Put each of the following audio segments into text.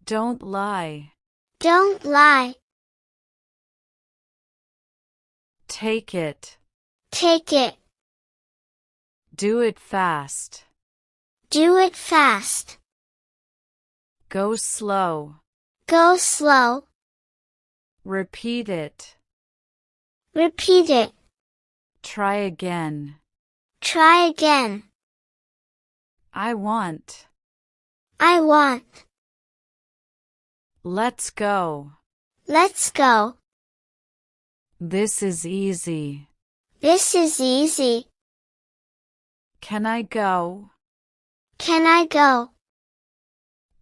Don't lie. Don't lie. Take it. Take it. Do it fast. Do it fast. Go slow. Go slow. Repeat it. Repeat it. Try again. Try again. I want. I want. Let's go. Let's go. This is easy. This is easy. Can I go? Can I go?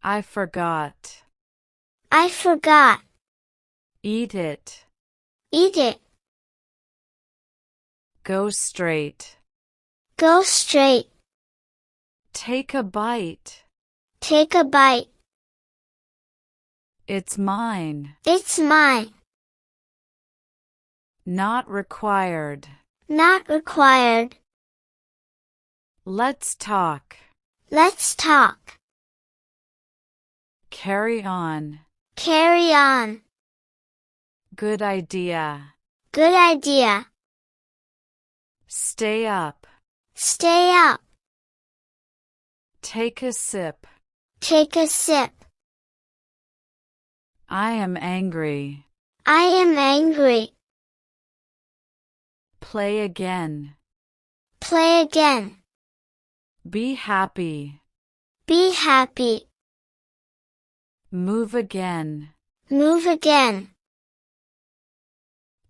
I forgot. I forgot. Eat it. Eat it. Go straight. Go straight. Take a bite. Take a bite. It's mine. It's mine. Not required. Not required. Let's talk. Let's talk. Carry on. Carry on. Good idea. Good idea. Stay up. Stay up. Take a sip. Take a sip. I am angry. I am angry. Play again. Play again. Be happy. Be happy. Move again. Move again.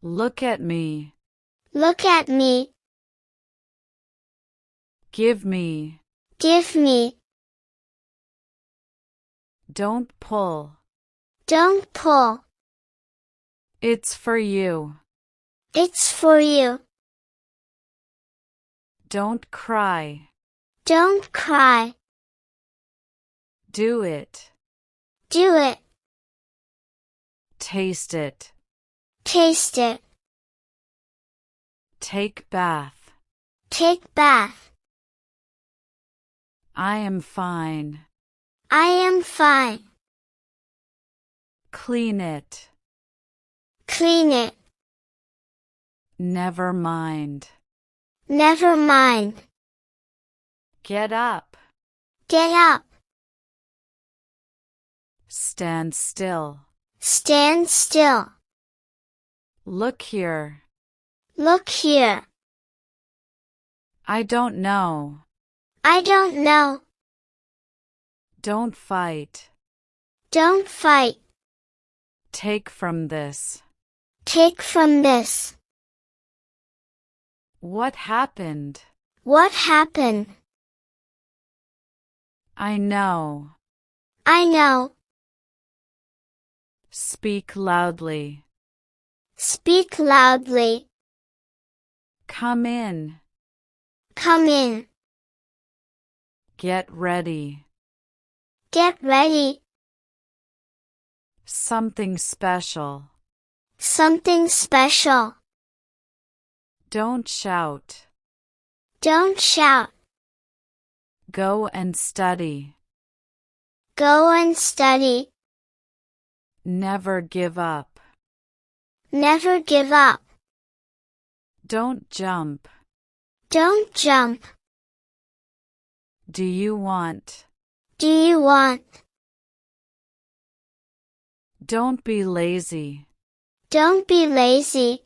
Look at me. Look at me. Give me. Give me. Don't pull. Don't pull. It's for you. It's for you. Don't cry. Don't cry. Do it. Do it. Taste it. Taste it. Take bath. Take bath. I am fine. I am fine. Clean it. Clean it. Never mind. Never mind. Get up. Get up. Stand still. Stand still. Look here. Look here. I don't know. I don't know. Don't fight. Don't fight. Take from this. Take from this. What happened? What happened? I know. I know. Speak loudly. Speak loudly. Come in. Come in. Get ready. Get ready. Something special. Something special. Don't shout. Don't shout. Go and study. Go and study. Never give up. Never give up. Don't jump. Don't jump. Do you want? Do you want? Don't be lazy. Don't be lazy.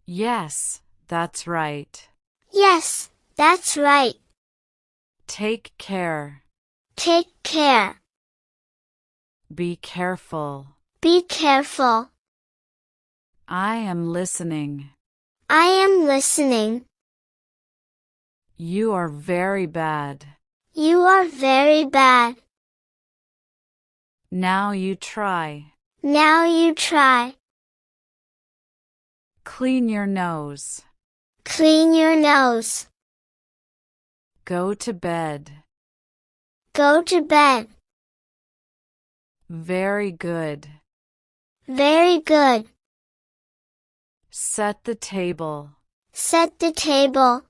Yes, that's right. Yes, that's right. Take care. Take care. Be careful. Be careful. I am listening. I am listening. You are very bad. You are very bad. Now you try. Now you try. Clean your nose. Clean your nose. Go to bed. Go to bed. Very good. Very good. Set the table. Set the table.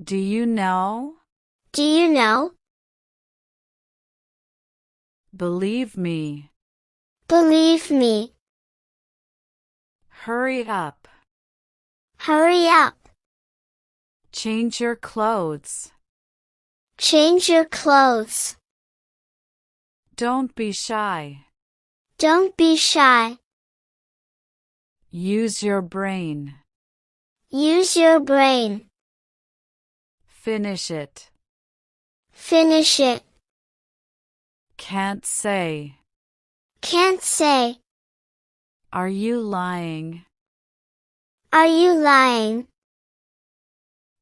Do you know? Do you know? Believe me. Believe me. Hurry up. Hurry up. Change your clothes. Change your clothes. Don't be shy. Don't be shy. Use your brain. Use your brain. Finish it. Finish it. Can't say. Can't say. Are you lying? Are you lying?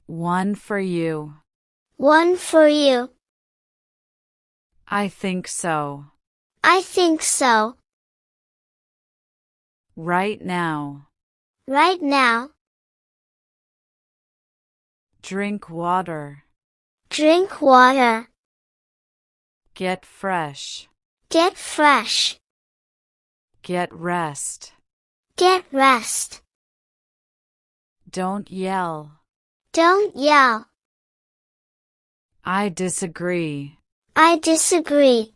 One for you. One for you. I think so. I think so. Right now. Right now. Drink water. Drink water. Get fresh. Get fresh. Get rest. Get rest. Don't yell. Don't yell. I disagree. I disagree.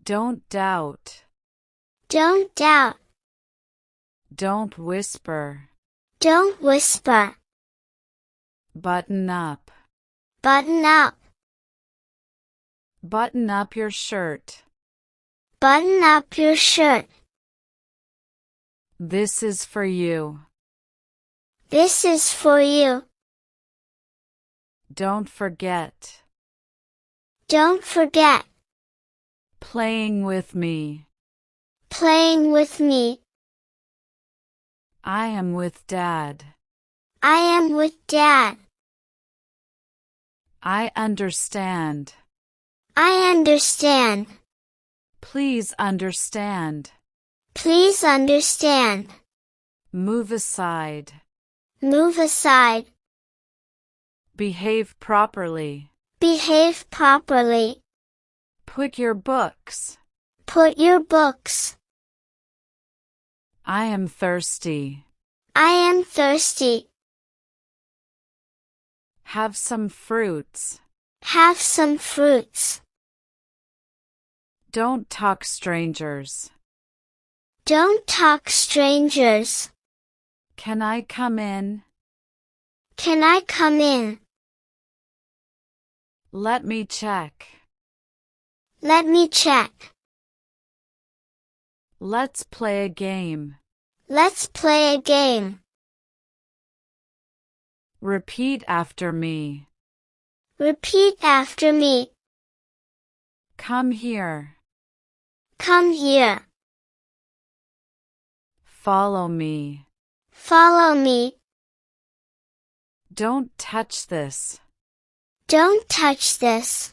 Don't doubt. Don't doubt. Don't whisper. Don't whisper. Button up. Button up. Button up your shirt. Button up your shirt. This is for you. This is for you. Don't forget. Don't forget. Playing with me. Playing with me. I am with Dad. I am with Dad. I understand. I understand. Please understand. Please understand. Move aside. Move aside. Behave properly. Behave properly. Put your books. Put your books. I am thirsty. I am thirsty. Have some fruits. Have some fruits. Don't talk strangers. Don't talk strangers. Can I come in? Can I come in? Let me check. Let me check. Let's play a game. Let's play a game. Repeat after me. Repeat after me. Come here. Come here. Follow me. Follow me. Don't touch this. Don't touch this.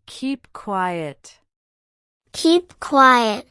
Keep quiet. Keep quiet.